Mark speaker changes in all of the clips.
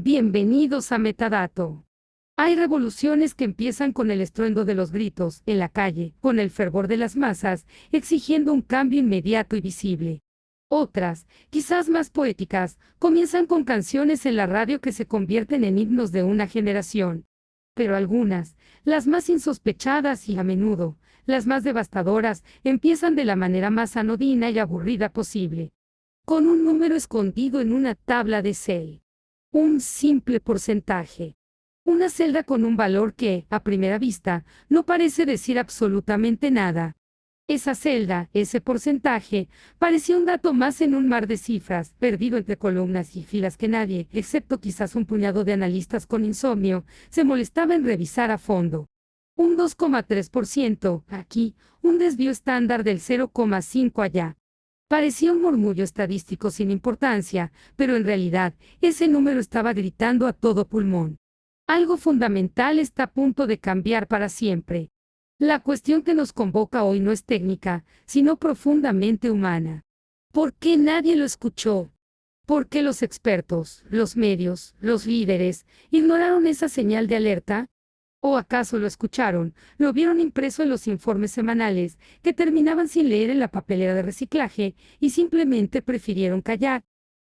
Speaker 1: Bienvenidos a Metadato. Hay revoluciones que empiezan con el estruendo de los gritos en la calle, con el fervor de las masas, exigiendo un cambio inmediato y visible. Otras, quizás más poéticas, comienzan con canciones en la radio que se convierten en himnos de una generación. Pero algunas, las más insospechadas y a menudo, las más devastadoras, empiezan de la manera más anodina y aburrida posible. Con un número escondido en una tabla de Excel. Un simple porcentaje. Una celda con un valor que, a primera vista, no parece decir absolutamente nada. Esa celda, ese porcentaje, parecía un dato más en un mar de cifras, perdido entre columnas y filas que nadie, excepto quizás un puñado de analistas con insomnio, se molestaba en revisar a fondo. Un 2,3% aquí, un desvío estándar del 0,5 allá. Parecía un murmullo estadístico sin importancia, pero en realidad, ese número estaba gritando a todo pulmón. Algo fundamental está a punto de cambiar para siempre. La cuestión que nos convoca hoy no es técnica, sino profundamente humana. ¿Por qué nadie lo escuchó? ¿Por qué los expertos, los medios, los líderes, ignoraron esa señal de alerta? ¿O acaso lo escucharon, lo vieron impreso en los informes semanales, que terminaban sin leer en la papelera de reciclaje, y simplemente prefirieron callar?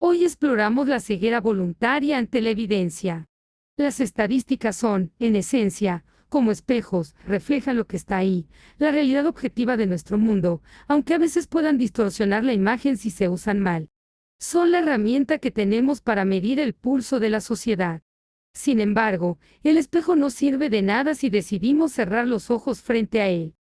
Speaker 1: Hoy exploramos la ceguera voluntaria ante la evidencia. Las estadísticas son, en esencia, como espejos, reflejan lo que está ahí, la realidad objetiva de nuestro mundo, aunque a veces puedan distorsionar la imagen si se usan mal. Son la herramienta que tenemos para medir el pulso de la sociedad. Sin embargo, el espejo no sirve de nada si decidimos cerrar los ojos frente a él.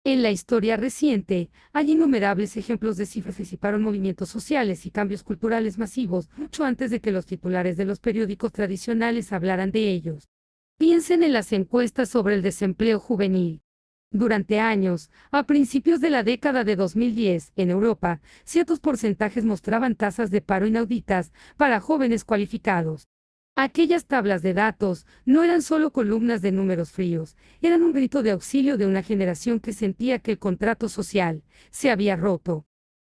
Speaker 1: En la historia reciente, hay innumerables ejemplos de cifras que disiparon movimientos sociales y cambios culturales masivos, mucho antes de que los titulares de los periódicos tradicionales hablaran de ellos. Piensen en las encuestas sobre el desempleo juvenil. Durante años, a principios de la década de 2010, en Europa, ciertos porcentajes mostraban tasas de paro inauditas para jóvenes cualificados. Aquellas tablas de datos no eran solo columnas de números fríos, eran un grito de auxilio de una generación que sentía que el contrato social se había roto.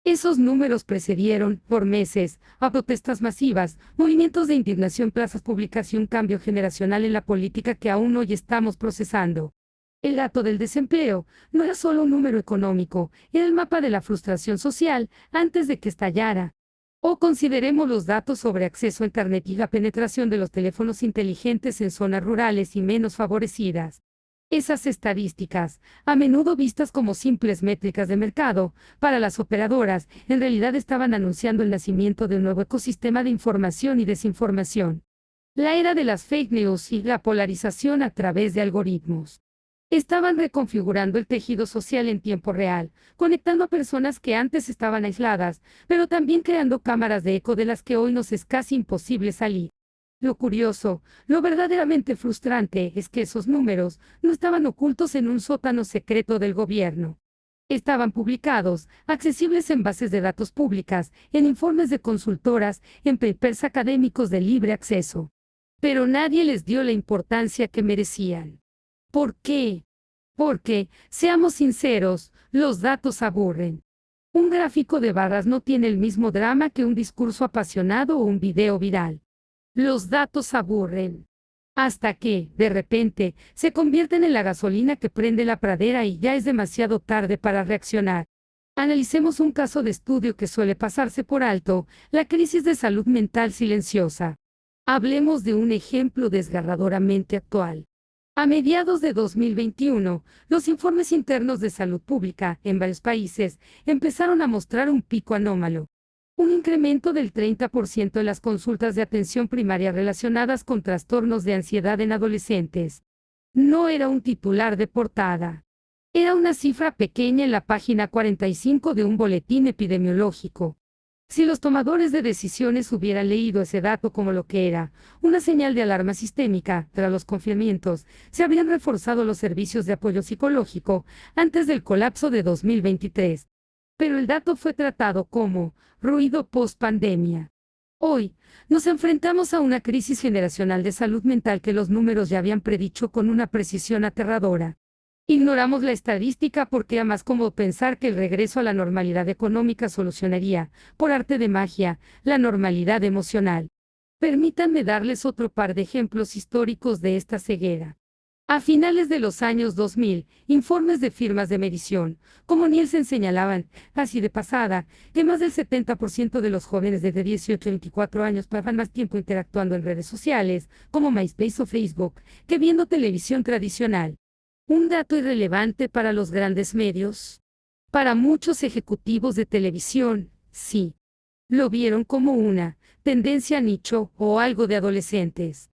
Speaker 1: Esos números precedieron, por meses, a protestas masivas, movimientos de indignación, plazas públicas y un cambio generacional en la política que aún hoy estamos procesando. El dato del desempleo no era solo un número económico, era el mapa de la frustración social antes de que estallara. O consideremos los datos sobre acceso a Internet y la penetración de los teléfonos inteligentes en zonas rurales y menos favorecidas. Esas estadísticas, a menudo vistas como simples métricas de mercado, para las operadoras, en realidad estaban anunciando el nacimiento de un nuevo ecosistema de información y desinformación. La era de las fake news y la polarización a través de algoritmos. Estaban reconfigurando el tejido social en tiempo real, conectando a personas que antes estaban aisladas, pero también creando cámaras de eco de las que hoy nos es casi imposible salir. Lo curioso, lo verdaderamente frustrante es que esos números no estaban ocultos en un sótano secreto del gobierno. Estaban publicados, accesibles en bases de datos públicas, en informes de consultoras, en papers académicos de libre acceso. Pero nadie les dio la importancia que merecían. ¿Por qué? Porque, seamos sinceros, los datos aburren. Un gráfico de barras no tiene el mismo drama que un discurso apasionado o un video viral. Los datos aburren. Hasta que, de repente, se convierten en la gasolina que prende la pradera y ya es demasiado tarde para reaccionar. Analicemos un caso de estudio que suele pasarse por alto, la crisis de salud mental silenciosa. Hablemos de un ejemplo desgarradoramente actual. A mediados de 2021, los informes internos de salud pública, en varios países, empezaron a mostrar un pico anómalo. Un incremento del 30% en las consultas de atención primaria relacionadas con trastornos de ansiedad en adolescentes. No era un titular de portada. Era una cifra pequeña en la página 45 de un boletín epidemiológico. Si los tomadores de decisiones hubieran leído ese dato como lo que era, una señal de alarma sistémica, tras los confinamientos, se habrían reforzado los servicios de apoyo psicológico antes del colapso de 2023. Pero el dato fue tratado como ruido post-pandemia. Hoy, nos enfrentamos a una crisis generacional de salud mental que los números ya habían predicho con una precisión aterradora. Ignoramos la estadística porque era más cómodo pensar que el regreso a la normalidad económica solucionaría, por arte de magia, la normalidad emocional. Permítanme darles otro par de ejemplos históricos de esta ceguera. A finales de los años 2000, informes de firmas de medición, como Nielsen señalaban, así de pasada, que más del 70% de los jóvenes de 18 a 24 años pasan más tiempo interactuando en redes sociales, como MySpace o Facebook, que viendo televisión tradicional. Un dato irrelevante para los grandes medios. Para muchos ejecutivos de televisión, sí. Lo vieron como una tendencia nicho o algo de adolescentes.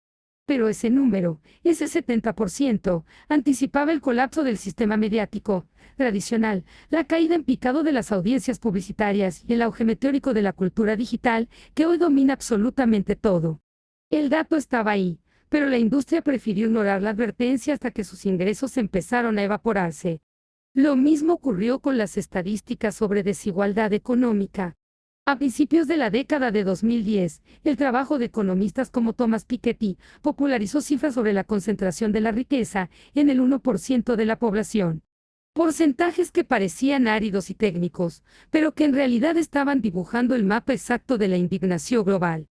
Speaker 1: Pero ese número, ese 70%, anticipaba el colapso del sistema mediático tradicional, la caída en picado de las audiencias publicitarias y el auge meteórico de la cultura digital, que hoy domina absolutamente todo. El dato estaba ahí, pero la industria prefirió ignorar la advertencia hasta que sus ingresos empezaron a evaporarse. Lo mismo ocurrió con las estadísticas sobre desigualdad económica. A principios de la década de 2010, el trabajo de economistas como Thomas Piketty popularizó cifras sobre la concentración de la riqueza en el 1% de la población. Porcentajes que parecían áridos y técnicos, pero que en realidad estaban dibujando el mapa exacto de la indignación global.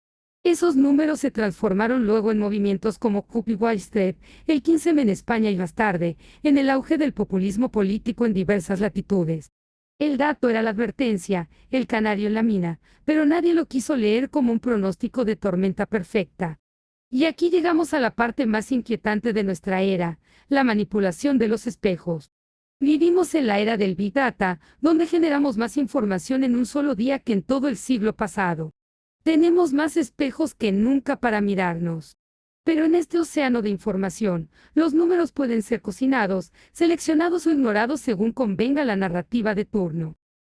Speaker 1: Esos números se transformaron luego en movimientos como Occupy Wall Street, el 15M en España y más tarde, en el auge del populismo político en diversas latitudes. El dato era la advertencia, el canario en la mina, pero nadie lo quiso leer como un pronóstico de tormenta perfecta. Y aquí llegamos a la parte más inquietante de nuestra era, la manipulación de los espejos. Vivimos en la era del Big Data, donde generamos más información en un solo día que en todo el siglo pasado. Tenemos más espejos que nunca para mirarnos. Pero en este océano de información, los números pueden ser cocinados, seleccionados o ignorados según convenga la narrativa de turno.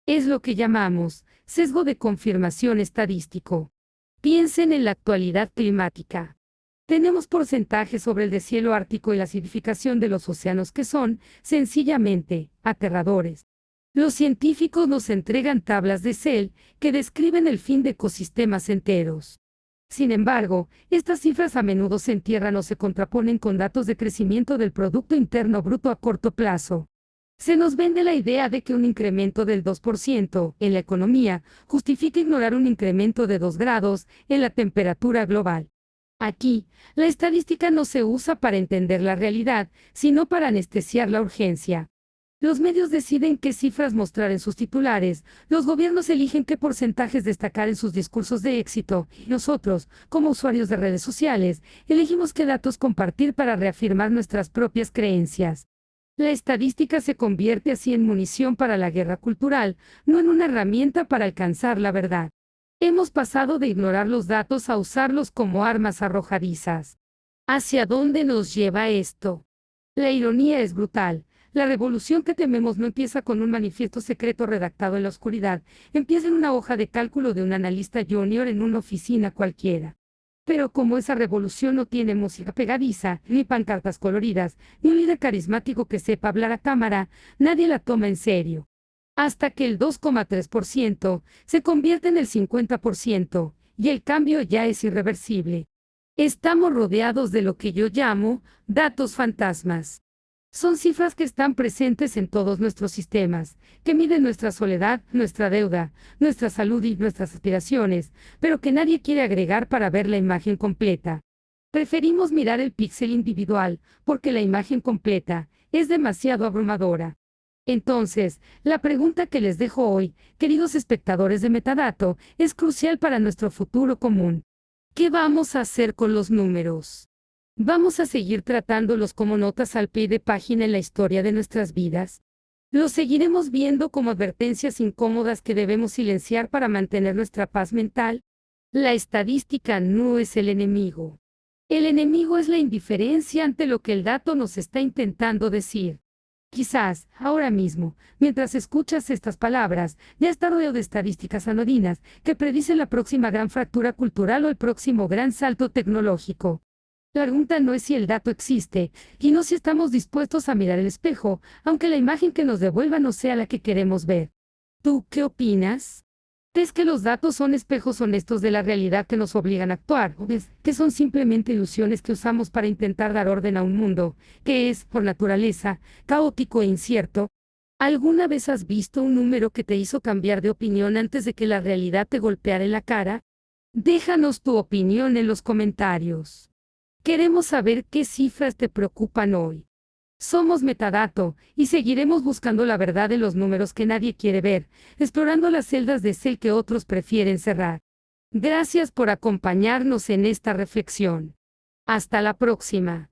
Speaker 1: Es lo que llamamos sesgo de confirmación estadístico. Piensen en la actualidad climática. Tenemos porcentajes sobre el deshielo ártico y la acidificación de los océanos que son, sencillamente, aterradores. Los científicos nos entregan tablas de Excel que describen el fin de ecosistemas enteros. Sin embargo, estas cifras a menudo se entierran o se contraponen con datos de crecimiento del Producto Interno Bruto a corto plazo. Se nos vende la idea de que un incremento del 2% en la economía justifica ignorar un incremento de 2 grados en la temperatura global. Aquí, la estadística no se usa para entender la realidad, sino para anestesiar la urgencia. Los medios deciden qué cifras mostrar en sus titulares, los gobiernos eligen qué porcentajes destacar en sus discursos de éxito, y nosotros, como usuarios de redes sociales, elegimos qué datos compartir para reafirmar nuestras propias creencias. La estadística se convierte así en munición para la guerra cultural, no en una herramienta para alcanzar la verdad. Hemos pasado de ignorar los datos a usarlos como armas arrojadizas. ¿Hacia dónde nos lleva esto? La ironía es brutal. La revolución que tememos no empieza con un manifiesto secreto redactado en la oscuridad, empieza en una hoja de cálculo de un analista junior en una oficina cualquiera. Pero como esa revolución no tiene música pegadiza, ni pancartas coloridas, ni un líder carismático que sepa hablar a cámara, nadie la toma en serio. Hasta que el 2,3% se convierte en el 50%, y el cambio ya es irreversible. Estamos rodeados de lo que yo llamo datos fantasmas. Son cifras que están presentes en todos nuestros sistemas, que miden nuestra soledad, nuestra deuda, nuestra salud y nuestras aspiraciones, pero que nadie quiere agregar para ver la imagen completa. Preferimos mirar el píxel individual, porque la imagen completa es demasiado abrumadora. Entonces, la pregunta que les dejo hoy, queridos espectadores de Metadato, es crucial para nuestro futuro común. ¿Qué vamos a hacer con los números? ¿Vamos a seguir tratándolos como notas al pie de página en la historia de nuestras vidas? ¿Los seguiremos viendo como advertencias incómodas que debemos silenciar para mantener nuestra paz mental? La estadística no es el enemigo. El enemigo es la indiferencia ante lo que el dato nos está intentando decir. Quizás, ahora mismo, mientras escuchas estas palabras, ya está rodeado de estadísticas anodinas que predicen la próxima gran fractura cultural o el próximo gran salto tecnológico. La pregunta no es si el dato existe, y no si estamos dispuestos a mirar el espejo, aunque la imagen que nos devuelva no sea la que queremos ver. ¿Tú qué opinas? ¿Crees que los datos son espejos honestos de la realidad que nos obligan a actuar? ¿O ves que son simplemente ilusiones que usamos para intentar dar orden a un mundo que es, por naturaleza, caótico e incierto? ¿Alguna vez has visto un número que te hizo cambiar de opinión antes de que la realidad te golpeara en la cara? Déjanos tu opinión en los comentarios. Queremos saber qué cifras te preocupan hoy. Somos Metadato, y seguiremos buscando la verdad de los números que nadie quiere ver, explorando las celdas de cel que otros prefieren cerrar. Gracias por acompañarnos en esta reflexión. Hasta la próxima.